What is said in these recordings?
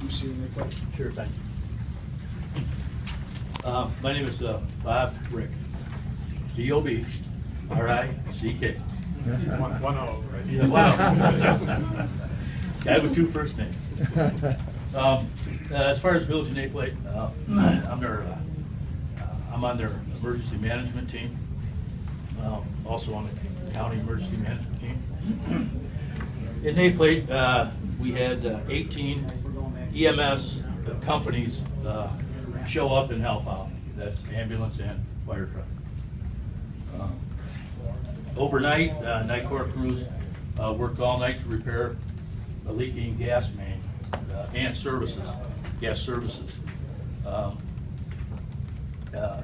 introduce you and Naplate? Sure, thank you. My name is Bob Rick. D-O-B-R-I-C-K. One O, right? Yeah, one guy with two first names. As far as Village of Naplate, I'm on their emergency management team. Also on the county emergency management team. In Naplate, we had 18 EMS companies show up and help out. That's ambulance and fire truck. Overnight, night corps crews worked all night to repair a leaking gas main and services, gas services. The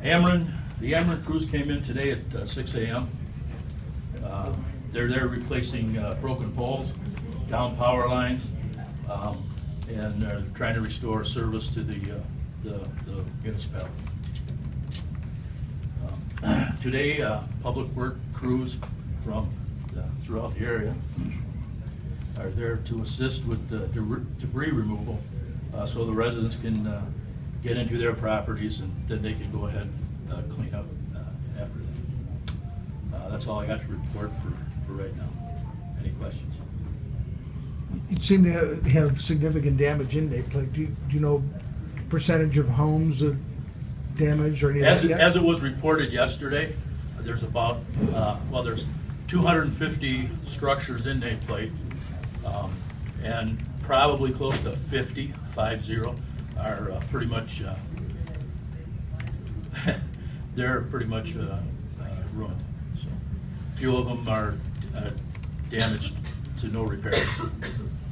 Ameren crews came in today at 6 a.m. They're there replacing broken poles, down power lines, and they're trying to restore service to the municipality. Today, public work crews from throughout the area are there to assist with the debris removal, so the residents can get into their properties, and then they can go ahead and clean up after that. That's all I got to report for right now. Any questions? You seem to have significant damage in Naplate. Do you know percentage of homes damaged or anything? As it was reported yesterday, there's about, there's 250 structures in Naplate, and probably close to 50 are pretty much, they're pretty much ruined. So, a few of them are damaged to no repair.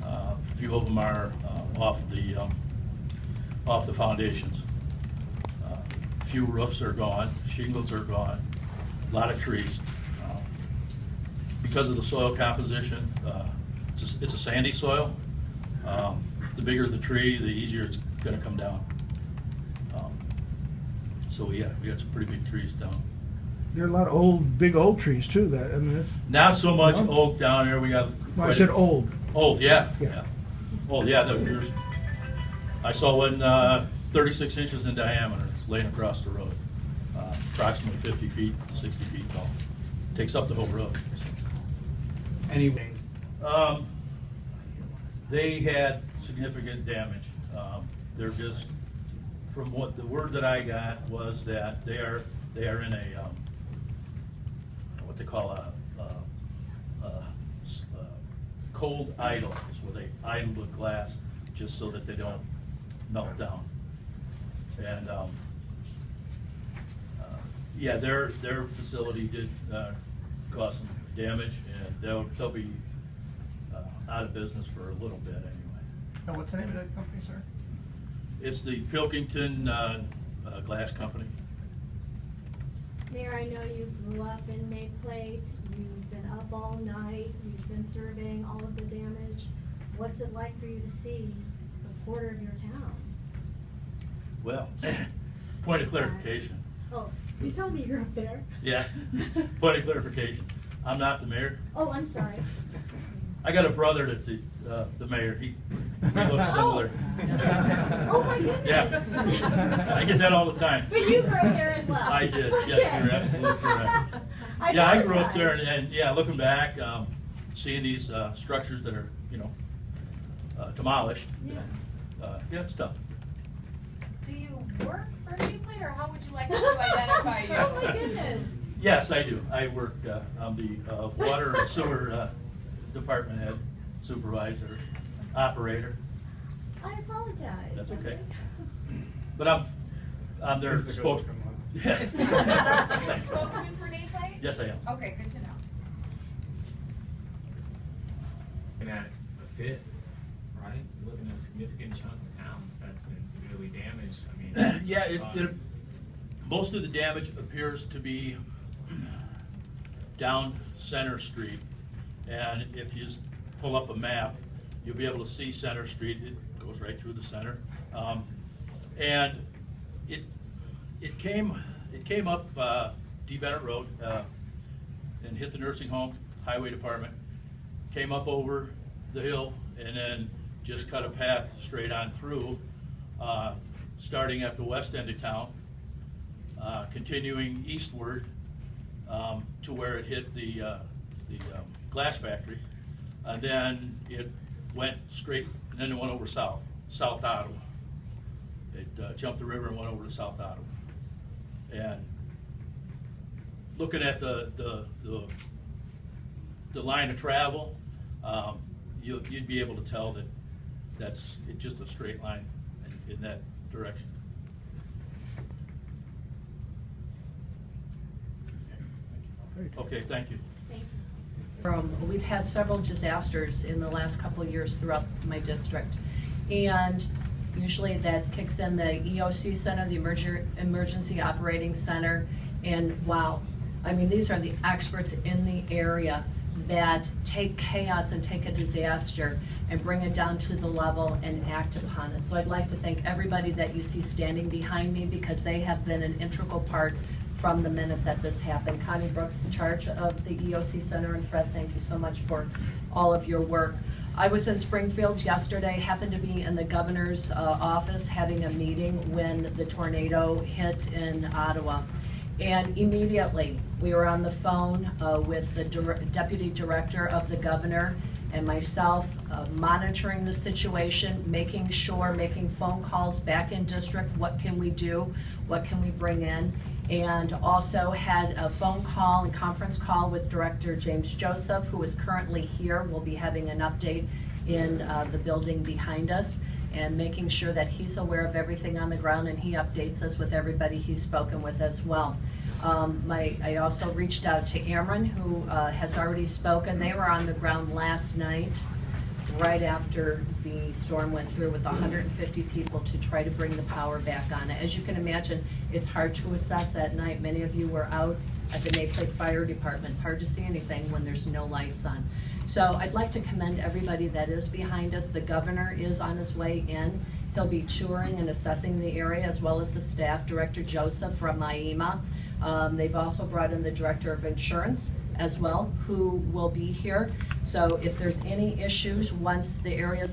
A few of them are off the foundations. A few roofs are gone, shingles are gone, a lot of trees. Because of the soil composition, it's a sandy soil. The bigger the tree, the easier it's going to come down. So yeah, we got some pretty big trees down. There are a lot of big old trees too. Not so much oak down there. We got. Well, I said old. Old, yeah. Old, yeah. I saw one 36 inches in diameter. It's laying across the road, approximately 50 feet to 60 feet tall. Takes up the whole road. Anyway. They had significant damage. They're just, from what the word that I got was that they are in a what they call a cold idle, is where they idle with glass just so that they don't melt down. And yeah, their facility did cause some damage, and they'll be out of business for a little bit anyway. And what's the name of that company, sir? It's the Pilkington Glass Company. Mayor, I know you grew up in Naplate. You've been up all night. You've been surveying all of the damage. What's it like for you to see a quarter of your town? Well, point of clarification. Oh, you told me you're up there. Yeah, point of clarification. I'm not the mayor. Oh, I'm sorry. I got a brother that's the mayor. He looks similar. Oh my goodness. Yeah, I get that all the time. But you grew up there as well. I did. Yes, you're absolutely correct. I grew up there, and yeah, looking back, seeing these structures that are demolished. Yeah. Yeah, it's tough. Do you work for Naplate, or how would you like us to identify you? Oh my goodness. Yes, I do. I work on the water and sewer department head, supervisor, operator. I apologize. That's okay. But I'm their spokesman. Yeah. Spokesman for Naplate? Yes, I am. Okay, good to know. Looking at a fifth, right? You're looking at a significant chunk of town that's been severely damaged. I mean, Yeah, most of the damage appears to be down Center Street. And if you pull up a map, you'll be able to see Center Street. It goes right through the center, and it came up D. Bennett Road and hit the nursing home, highway department. Came up over the hill and then just cut a path straight on through, starting at the west end of town, continuing eastward to where it hit the glass factory, and then it went straight, and then it went over South Ottawa. It jumped the river and went over to South Ottawa. And looking at the line of travel, you'd be able to tell that that's just a straight line in that direction. Okay, thank you. Thank you. We've had several disasters in the last couple of years throughout my district. And usually that kicks in the EOC Center, the Emergency Operating Center. And wow, I mean, these are the experts in the area that take chaos and take a disaster and bring it down to the level and act upon it. So I'd like to thank everybody that you see standing behind me, because they have been an integral part from the minute that this happened. Connie Brooks, in charge of the EOC Center, and Fred, thank you so much for all of your work. I was in Springfield yesterday, happened to be in the governor's office having a meeting when the tornado hit in Ottawa. And immediately, we were on the phone with the deputy director of the governor and myself, monitoring the situation, making phone calls back in district, what can we do, what can we bring in, and also had a phone call and conference call with Director James Joseph, who is currently here. We'll be having an update in the building behind us, and making sure that he's aware of everything on the ground, and he updates us with everybody he's spoken with as well. I also reached out to Ameren, who has already spoken. They were on the ground last night, right after the storm went through, with 150 people to try to bring the power back on. As you can imagine, it's hard to assess at night. Many of you were out at the Naplate Fire Department. It's hard to see anything when there's no lights on. So I'd like to commend everybody that is behind us. The governor is on his way in. He'll be touring and assessing the area, as well as the staff, Director Joseph from IEMA. They've also brought in the Director of Insurance as well, who will be here. So if there's any issues, once the area is